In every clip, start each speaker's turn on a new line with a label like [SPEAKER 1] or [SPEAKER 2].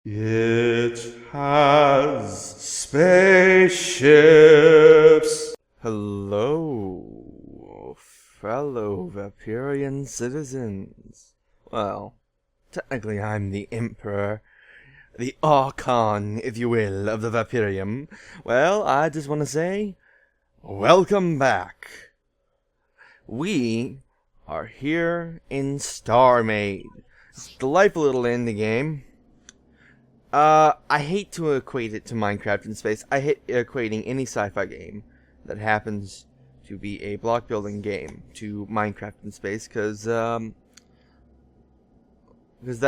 [SPEAKER 1] It has spaceships. Hello, fellow Vaperium citizens. Well, technically I'm the Emperor, the Archon, if you will, of the Vaperium. Well, I just want to say, welcome back. We are here in Starmade. It's a delightful little indie game. I hate to equate it to Minecraft in space. I hate equating any sci-fi game that happens to be a block building game to Minecraft in space, because that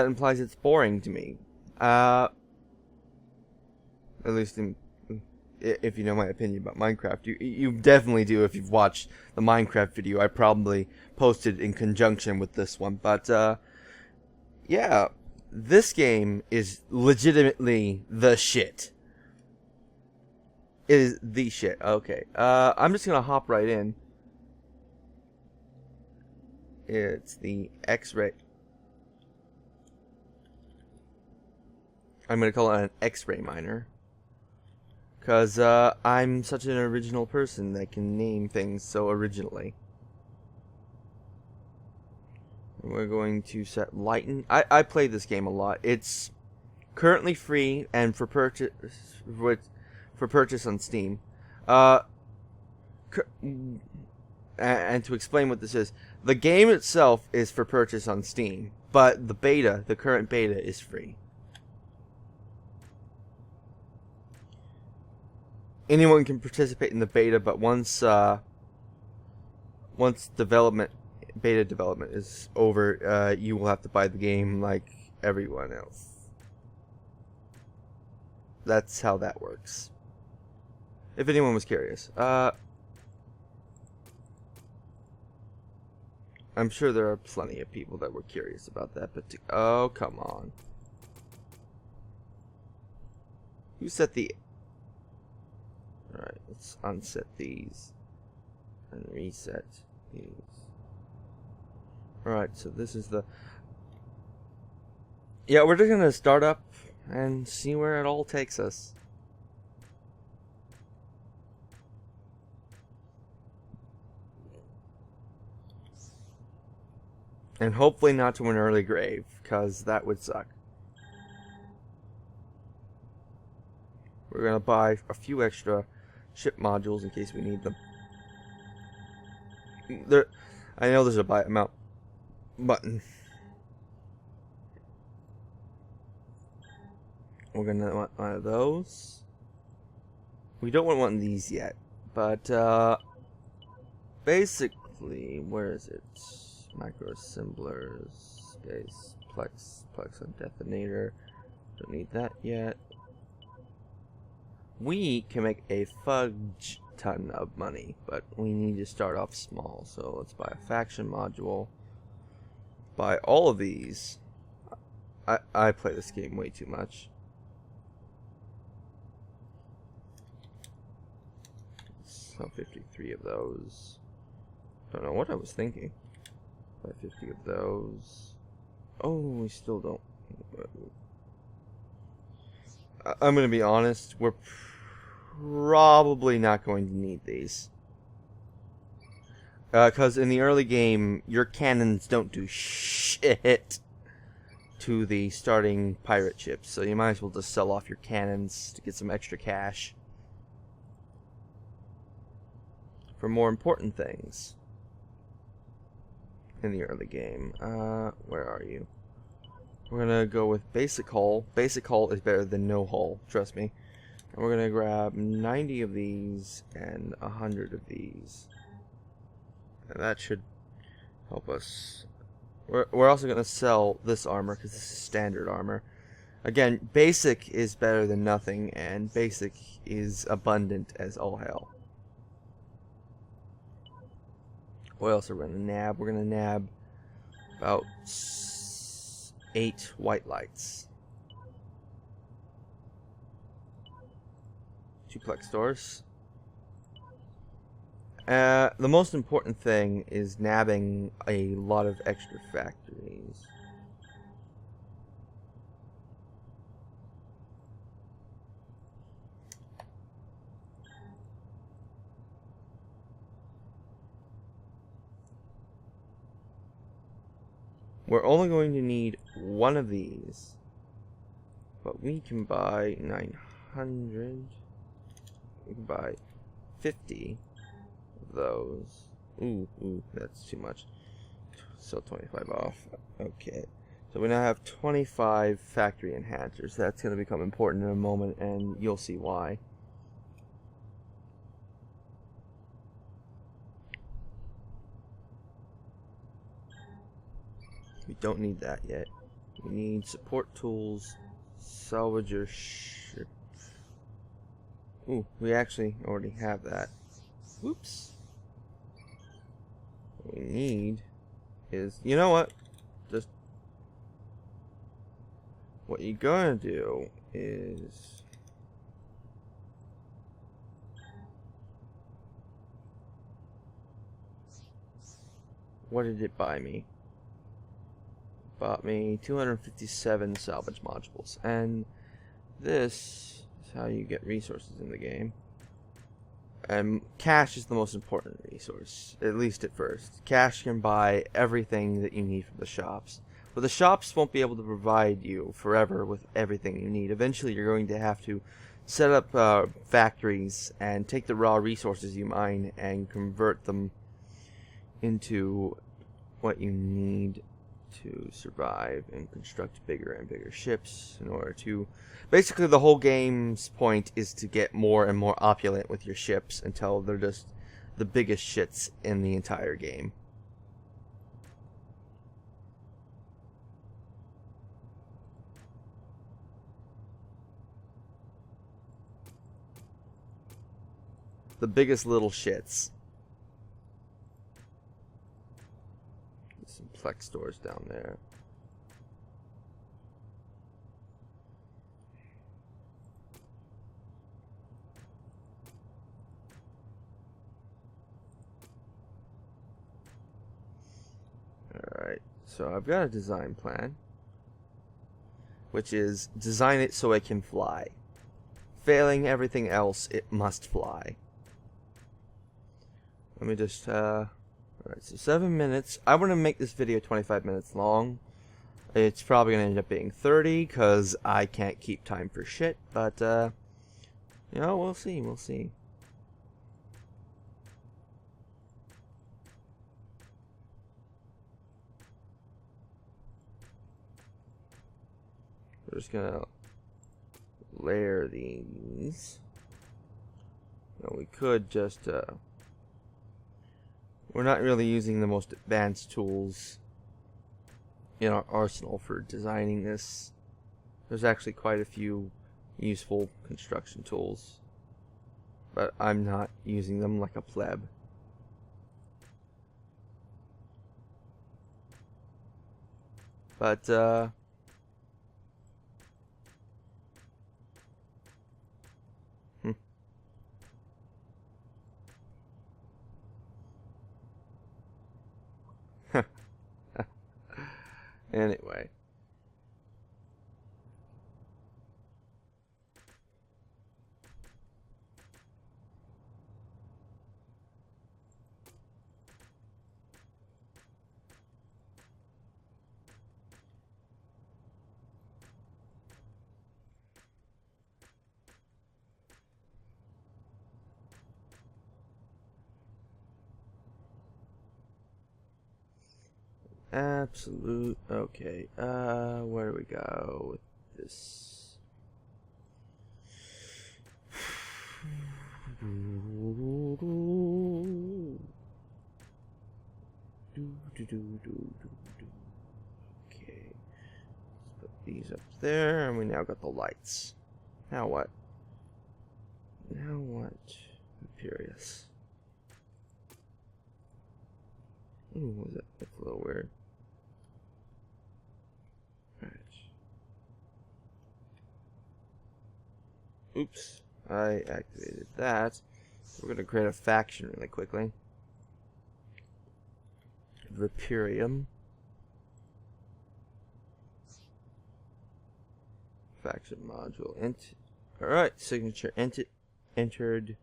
[SPEAKER 1] implies it's boring to me. At least if you know my opinion about Minecraft. You definitely do if you've watched the Minecraft video I probably posted in conjunction with this one. But, yeah. This game is legitimately the shit. It is the shit. Okay. I'm just gonna hop right in. It's the X-ray. I'm gonna call it an X-ray miner. Cause I'm such an original person that can name things so originally. We're going to set lighten. I play this game a lot. It's currently free and for purchase on Steam. And to explain what this is, the game itself is for purchase on Steam, but the current beta is free. Anyone can participate in the beta, but once beta development is over, you will have to buy the game like everyone else. That's how that works. If anyone was curious. I'm sure there are plenty of people that were curious about that, but oh, come on. Who set the... Alright, let's unset these and reset these. Alright, so this is the... Yeah, we're just gonna start up and see where it all takes us. And hopefully not to an early grave, because that would suck. We're gonna buy a few extra ship modules in case we need them. I know there's a buy amount button. We're gonna want one of those. We don't want one of these yet, but basically, where is it? Micro assemblers, space, plex on detonator. Don't need that yet. We can make a fudge ton of money, but we need to start off small. So let's buy a faction module. Buy all of these. I play this game way too much. So 53 of those. Don't know what I was thinking. Buy 50 of those. Oh, we still don't. I'm gonna be honest. We're probably not going to need these. Because in the early game, your cannons don't do shit to the starting pirate ships. So you might as well just sell off your cannons to get some extra cash for more important things in the early game. Where are you? We're gonna go with basic hull. Basic hull is better than no hull, trust me. And we're gonna grab 90 of these and 100 of these. And that should help us. We're also going to sell this armor because this is standard armor. Again, basic is better than nothing, and basic is abundant as all hell. What else are we going to nab? We're going to nab about 8 white lights. 2 plex doors. The most important thing is nabbing a lot of extra factories. We're only going to need one of these. But we can buy 900. We can buy 50 of those. Ooh, that's too much. Still 25 off. Okay. So we now have 25 factory enhancers. That's going to become important in a moment, and you'll see why. We don't need that yet. We need support tools, salvager ship. Ooh, we actually already have that. Whoops. What we need is, you know what? Just what you're gonna do is what did it buy me? Bought me 257 salvage modules, and this is how you get resources in the game. And cash is the most important resource, at least at first. Cash can buy everything that you need from the shops, but the shops won't be able to provide you forever with everything you need. Eventually you're going to have to set up factories and take the raw resources you mine and convert them into what you need to survive and construct bigger and bigger ships in order to... Basically, the whole game's point is to get more and more opulent with your ships until they're just the biggest shits in the entire game. The biggest little shits. Some flex stores down there. Alright, so I've got a design plan, which is design it so it can fly. Failing everything else, it must fly. Let me just, alright, so 7 minutes. I want to make this video 25 minutes long. It's probably going to end up being 30, because I can't keep time for shit, but, you know, we'll see, we'll see. We're just gonna layer these. Now we could just, we're not really using the most advanced tools in our arsenal for designing this. There's actually quite a few useful construction tools, but I'm not using them like a pleb. But, anyway. Absolute. Okay. Where do we go with this? Okay. Let's put these up there, and we now got the lights. Now what? Now what? Imperious. Ooh, that's a little weird. Oops, I activated that. We're going to create a faction really quickly. Vaperium. Faction module int. Alright, signature entered.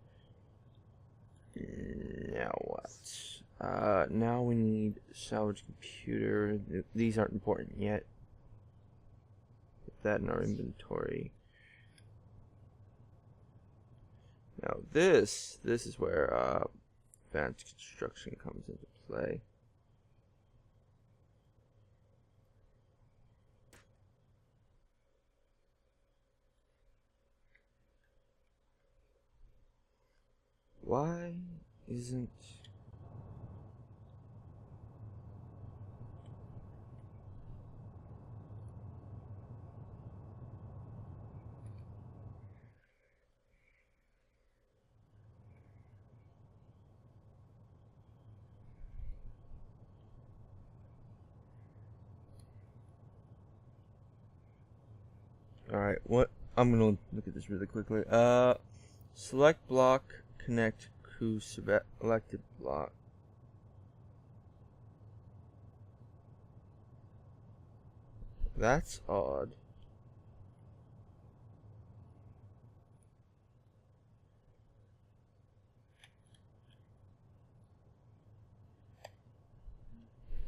[SPEAKER 1] Now what? Now we need salvage computer. These aren't important yet. Put that in our inventory. Now this is where advanced construction comes into play. Why isn't... Alright, what... I'm gonna look at this really quickly. Select block, connect to selected block. That's odd.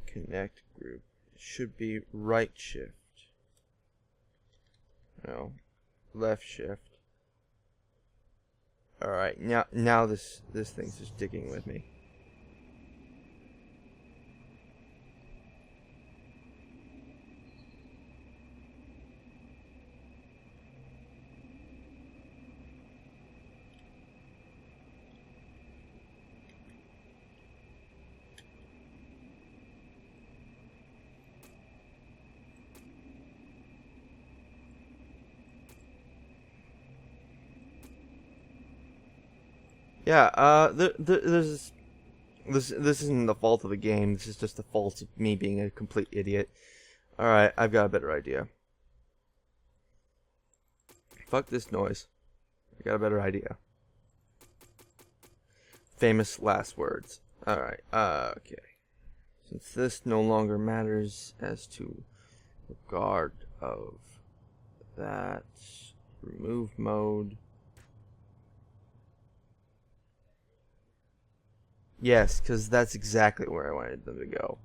[SPEAKER 1] Connect group. It should be right shift. No. Left shift. Alright, now this thing's just digging with me. Yeah, this isn't the fault of the game. This is just the fault of me being a complete idiot. Alright, I've got a better idea. Fuck this noise. I got a better idea. Famous last words. Alright, okay. Since this no longer matters as to regard of that, remove mode. Yes, because that's exactly where I wanted them to go.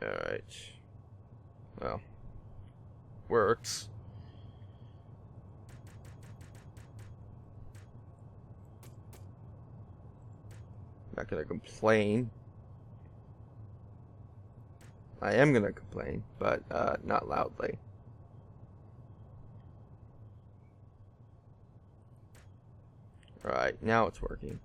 [SPEAKER 1] Alright. Well. Works. Not gonna complain. I am gonna complain, but not loudly. Alright, now it's working.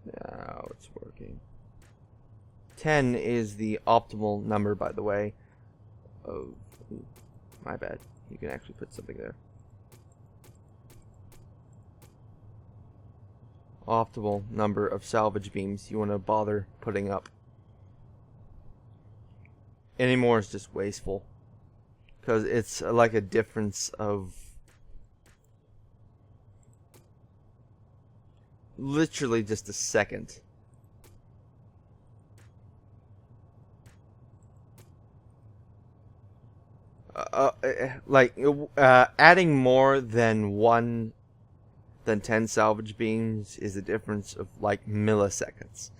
[SPEAKER 1] Now it's working. 10 is the optimal number, by the way. Oh, my bad. You can actually put something there. Optimal number of salvage beams you want to bother putting up. Any more is just wasteful. Because it's like a difference of literally just a second. Adding more than 10 salvage beams is a difference of like milliseconds.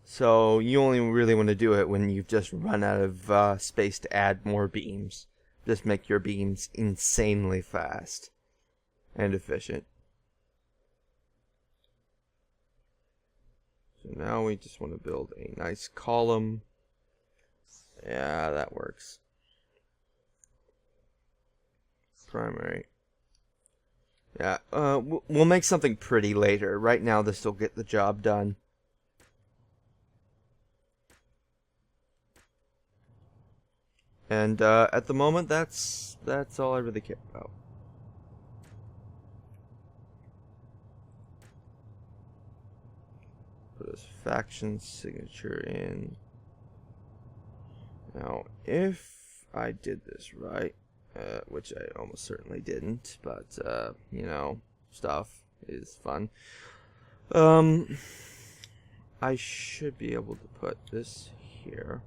[SPEAKER 1] So you only really want to do it when you've just run out of space to add more beams. Just make your beams insanely fast and efficient. So now we just want to build a nice column. Yeah, that works. Primary. Yeah, we'll make something pretty later. Right now, this will get the job done. And at the moment, that's all I really care about. Put his faction signature in. Now, if I did this right, which I almost certainly didn't, but you know, stuff is fun. I should be able to put this here.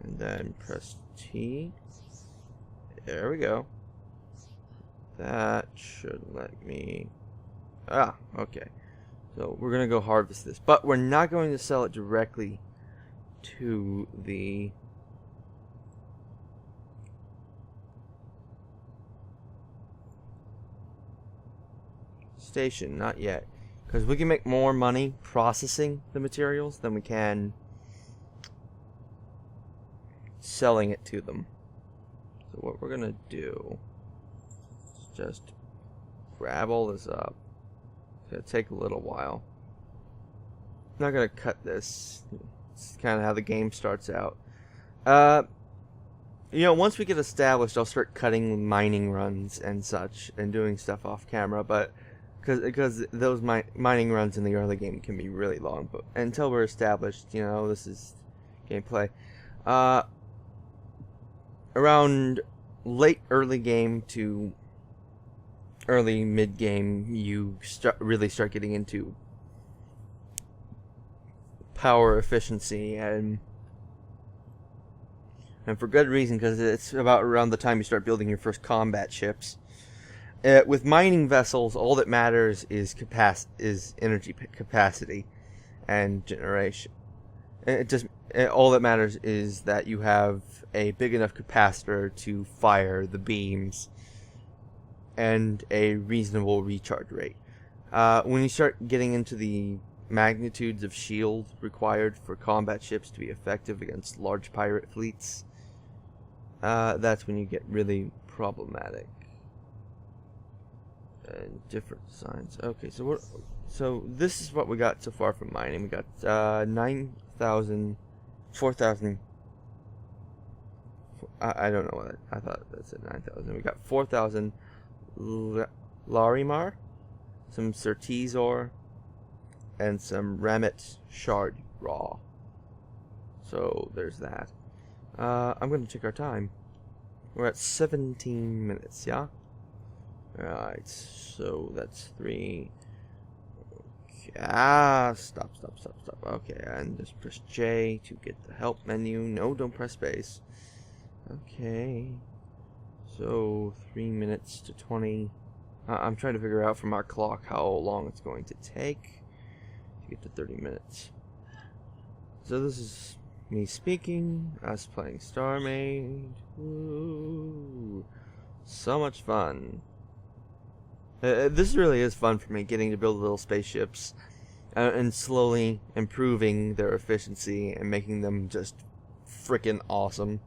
[SPEAKER 1] And then press T. There we go. That should let me... Ah, okay. So we're going to go harvest this. But we're not going to sell it directly to the... station. Not yet. Because we can make more money processing the materials than we can selling it to them. So what we're going to do is just grab all this up. It's going to take a little while. I'm not going to cut this. It's kind of how the game starts out. You know, once we get established, I'll start cutting mining runs and such and doing stuff off camera, but because those mining runs in the early game can be really long, but until we're established, you know, this is gameplay. Around late early game to early mid game, you really start getting into power efficiency, and for good reason, because it's about around the time you start building your first combat ships. With mining vessels, all that matters is energy capacity and generation. All that matters is that you have a big enough capacitor to fire the beams and a reasonable recharge rate. When you start getting into the magnitudes of shield required for combat ships to be effective against large pirate fleets, that's when you get really problematic. And different designs. Okay, so this is what we got so far from mining. We got 9,000, 4,000. I don't know what I thought that said 9,000. We got 4,000 Larimar, some Surtees ore, and some Rammet shard raw. So there's that. I'm gonna check our time. We're at 17 minutes. Yeah. Right, so that's 3. Okay, stop. Okay, and just press J to get the help menu. No, don't press space. Okay, so 3 minutes to 20. I'm trying to figure out from our clock how long it's going to take to get to 30 minutes. So this is me speaking, us playing Starmade. Woo! So much fun. This really is fun for me, getting to build little spaceships and slowly improving their efficiency and making them just freaking awesome.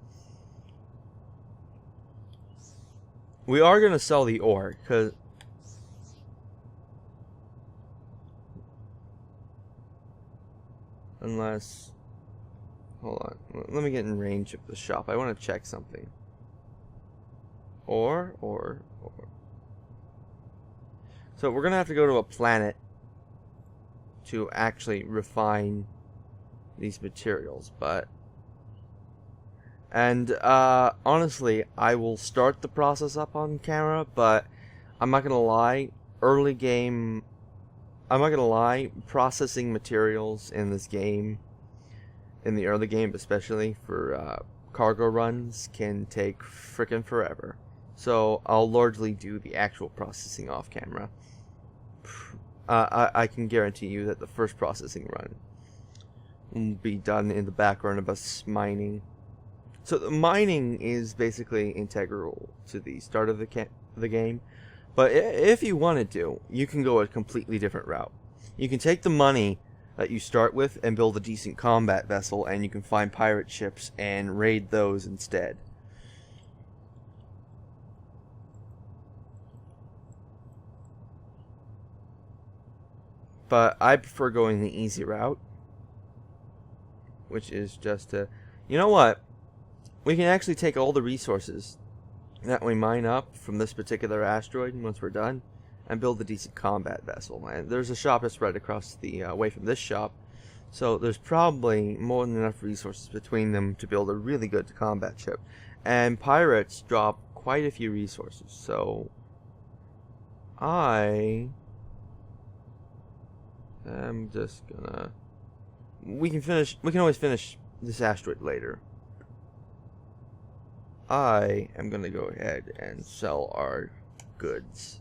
[SPEAKER 1] We are going to sell the ore, because unless, hold on, let me get in range of the shop. I want to check something. Or. So we're going to have to go to a planet to actually refine these materials, honestly, I will start the process up on camera, but I'm not going to lie, processing materials in this game, in the early game especially, for cargo runs can take frickin' forever. So I'll largely do the actual processing off camera. I can guarantee you that the first processing run will be done in the background of us mining. So the mining is basically integral to the start of the game. But if you wanted to, you can go a completely different route. You can take the money that you start with and build a decent combat vessel, and you can find pirate ships and raid those instead. But I prefer going the easy route, which is just to, you know what? We can actually take all the resources that we mine up from this particular asteroid once we're done and build a decent combat vessel. And there's a shop that's right across the way from this shop, so there's probably more than enough resources between them to build a really good combat ship. And pirates drop quite a few resources, so I'm just gonna... We can always finish this asteroid later. I am going to go ahead and sell our goods.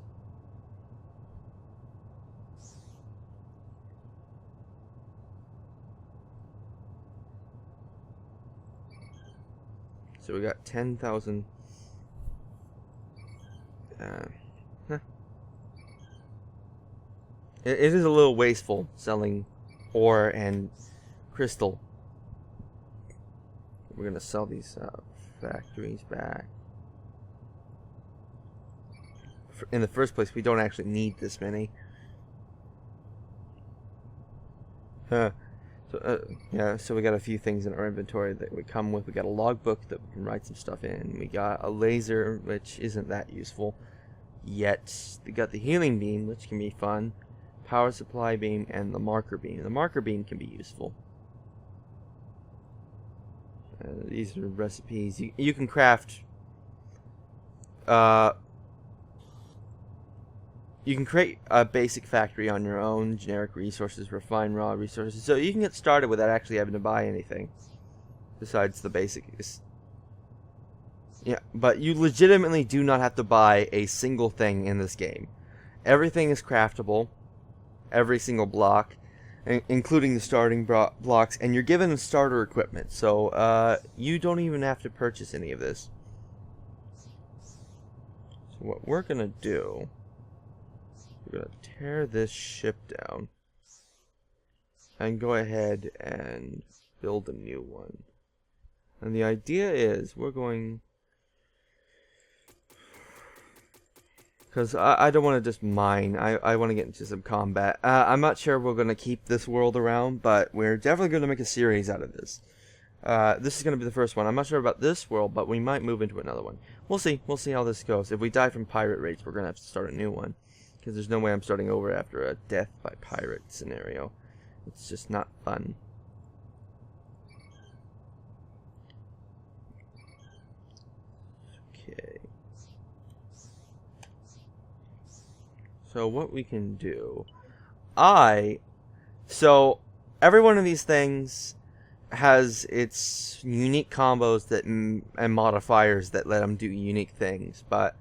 [SPEAKER 1] So we got 10,000. Huh. It is a little wasteful selling ore and crystal. We're gonna sell these factories back. In the first place, we don't actually need this many. Huh. So, yeah, so we got a few things in our inventory that we come with. We got a logbook that we can write some stuff in. We got a laser, which isn't that useful yet. We got the healing beam, which can be fun. Power supply beam and the marker beam. The marker beam can be useful. These are recipes. You can craft. You can create a basic factory on your own, generic resources, refine raw resources. So you can get started without actually having to buy anything. Besides the basic. Yeah, but you legitimately do not have to buy a single thing in this game. Everything is craftable. Every single block. Including the starting blocks. And you're given starter equipment. So you don't even have to purchase any of this. So what we're going to do... We're going to tear this ship down and go ahead and build a new one. And the idea is we're going... Because I don't want to just mine. I want to get into some combat. I'm not sure we're going to keep this world around, but we're definitely going to make a series out of this. This is going to be the first one. I'm not sure about this world, but we might move into another one. We'll see. We'll see how this goes. If we die from pirate raids, we're going to have to start a new one. Because there's no way I'm starting over after a death by pirate scenario. It's just not fun. Okay. So what we can do... So, every one of these things has its unique combos that and modifiers that let them do unique things. But...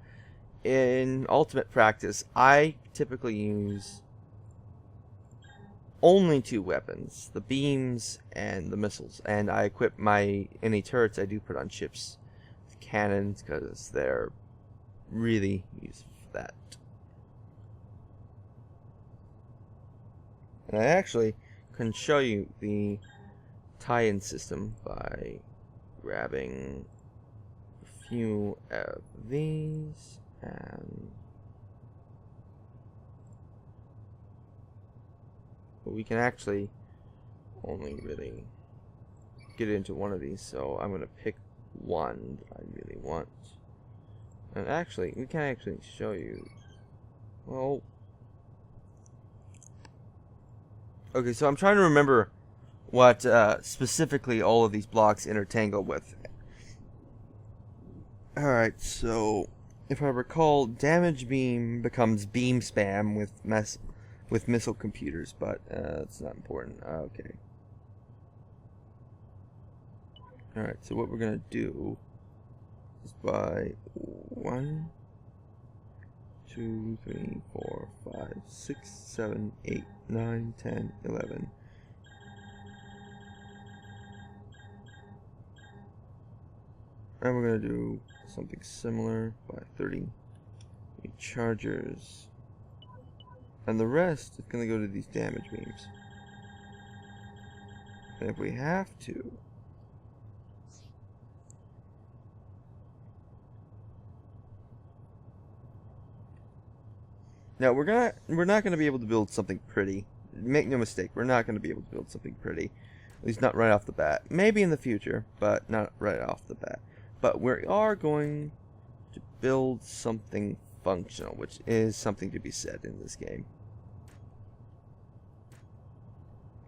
[SPEAKER 1] in ultimate practice, I typically use only two weapons, the beams and the missiles, and I equip any turrets I do put on ships with cannons because they're really useful for that. And I actually can show you the tie-in system by grabbing a few of these. But we can actually only really get into one of these, so I'm going to pick one that I really want. And actually, we can actually show you. Well, okay, so I'm trying to remember what specifically all of these blocks intertangle with. Alright, so if I recall, damage beam becomes beam spam with missile computers, but it's not important. Okay. Alright, so what we're gonna do is by 1, 2, 3, 4, 5, 6, 7, 8, 9, 10, 11. And we're gonna do something similar by 30 chargers, and the rest is going to go to these damage beams. And if we have to, now we're not going to be able to build something pretty. Make no mistake, we're not going to be able to build something pretty, at least not right off the bat. Maybe in the future, but not right off the bat. But we are going to build something functional, which is something to be said in this game.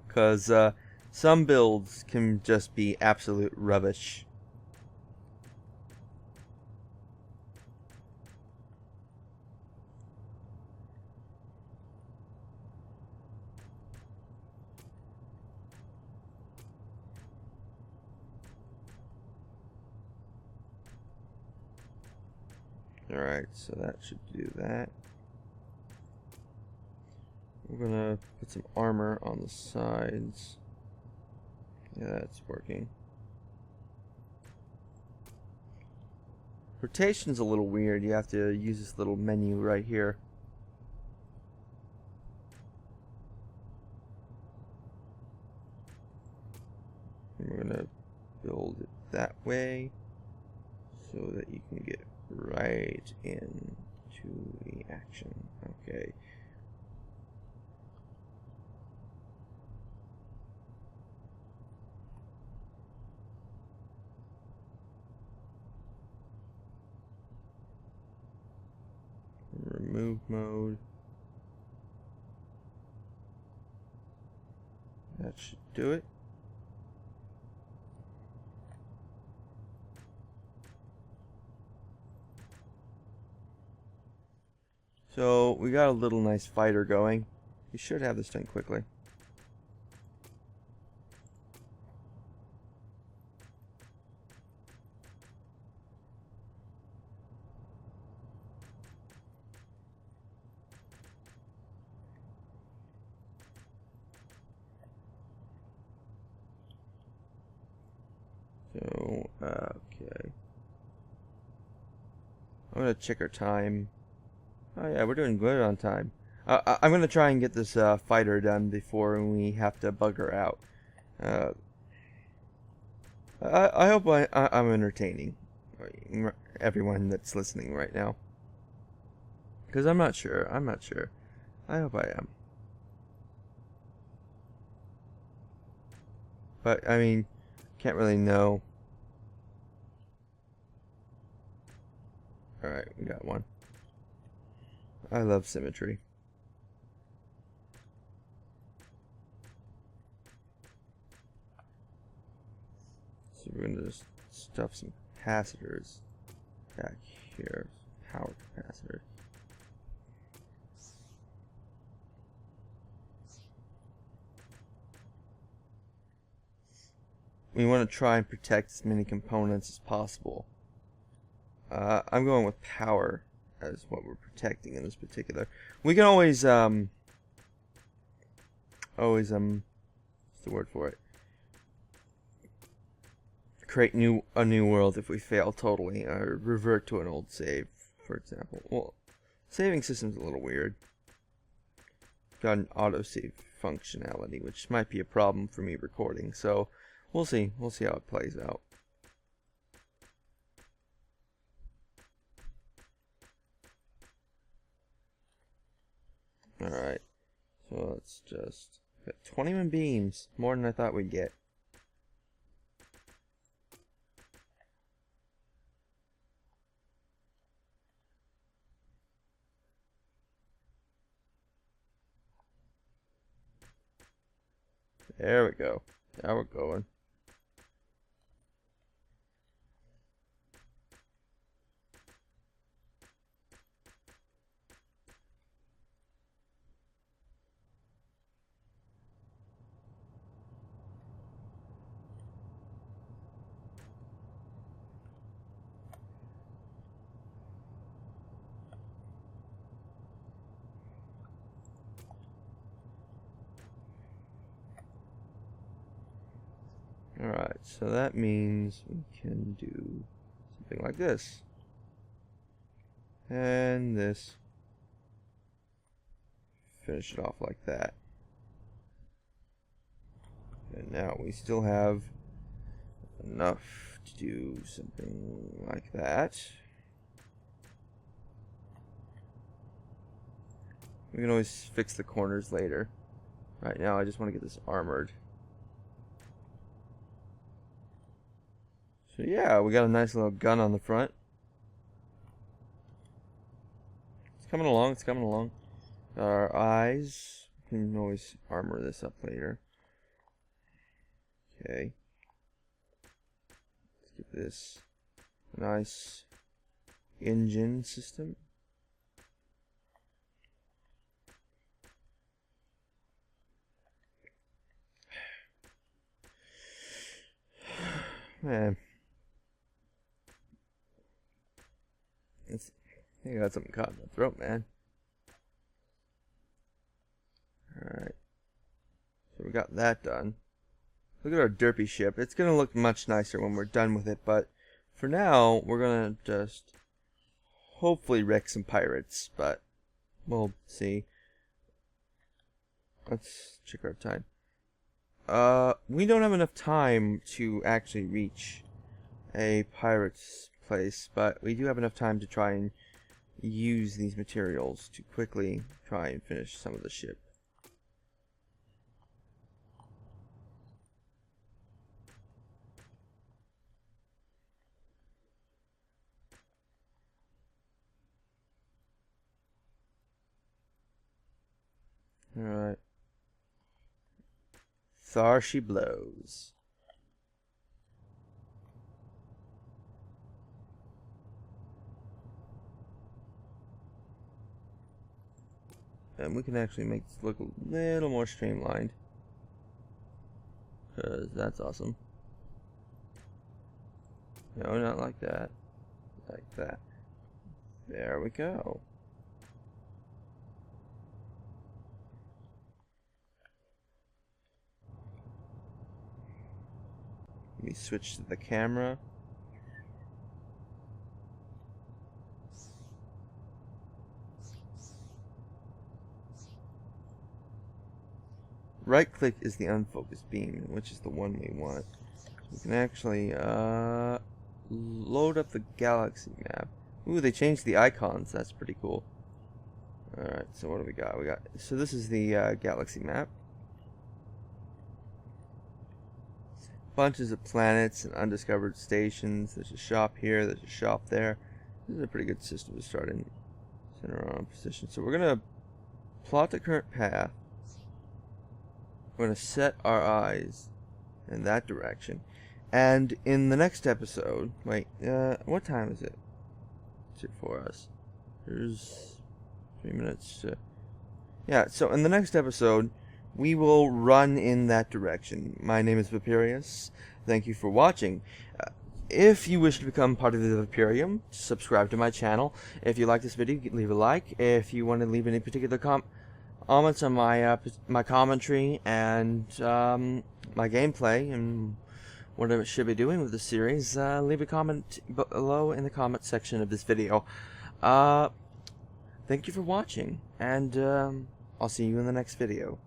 [SPEAKER 1] Because some builds can just be absolute rubbish. Alright, so that should do that. We're gonna put some armor on the sides. Yeah, that's working. Rotation's a little weird. You have to use this little menu right here. And we're gonna build it that way so that you can get right into the action. Okay. Remove mode. That should do it. So we got a little nice fighter going. We should have this done quickly. So, okay. I'm gonna check our time. Oh yeah, we're doing good on time. I'm gonna try and get this fighter done before we have to bug her out. I hope I'm entertaining everyone that's listening right now. Because I'm not sure. I'm not sure. I hope I am. But, I mean, can't really know. Alright, we got one. I love symmetry. So we're going to just stuff some capacitors back here. Power capacitors. We want to try and protect as many components as possible. I'm going with power as what we're protecting in this particular. We can always, what's the word for it? Create a new world if we fail totally, or revert to an old save, for example. Well, saving system's a little weird. Got an autosave functionality, which might be a problem for me recording, so we'll see. We'll see how it plays out. Alright, so let's just got 21 beams, more than I thought we'd get. There we go. Now we're going. Alright, so that means we can do something like this. And this. Finish it off like that. And now we still have enough to do something like that. We can always fix the corners later. Right now I just want to get this armored. So yeah, we got a nice little gun on the front. It's coming along, it's coming along. Our eyes, we can always armor this up later. Okay. Let's give this a nice engine system. Man. think I got something caught in my throat, man. Alright. So we got that done. Look at our derpy ship. It's going to look much nicer when we're done with it, but for now, we're going to just hopefully wreck some pirates, but we'll see. Let's check our time. We don't have enough time to actually reach a pirate's place, but we do have enough time to try and use these materials to quickly try and finish some of the ship. Alright. Thar she blows. And we can actually make this look a little more streamlined. Because that's awesome. No, not like that. Like that. There we go. Let me switch to the camera. Right click is the unfocused beam, which is the one we want. We can actually load up the galaxy map. Ooh, they changed the icons. That's pretty cool. Alright, so what do we got? So this is the galaxy map. Bunches of planets and undiscovered stations. There's a shop here, there's a shop there. This is a pretty good system to start in. Center on position. So we're gonna plot the current path. We're going to set our eyes in that direction. And in the next episode... Wait, what time is it? What's it for us? There's 3 minutes to... Yeah, so in the next episode, we will run in that direction. My name is Vaperium. Thank you for watching. If you wish to become part of the Vaperium, subscribe to my channel. If you like this video, leave a like. If you want to leave any particular comments on my commentary and my gameplay and what I should be doing with the series, leave a comment below in the comment section of this video. Thank you for watching, and I'll see you in the next video.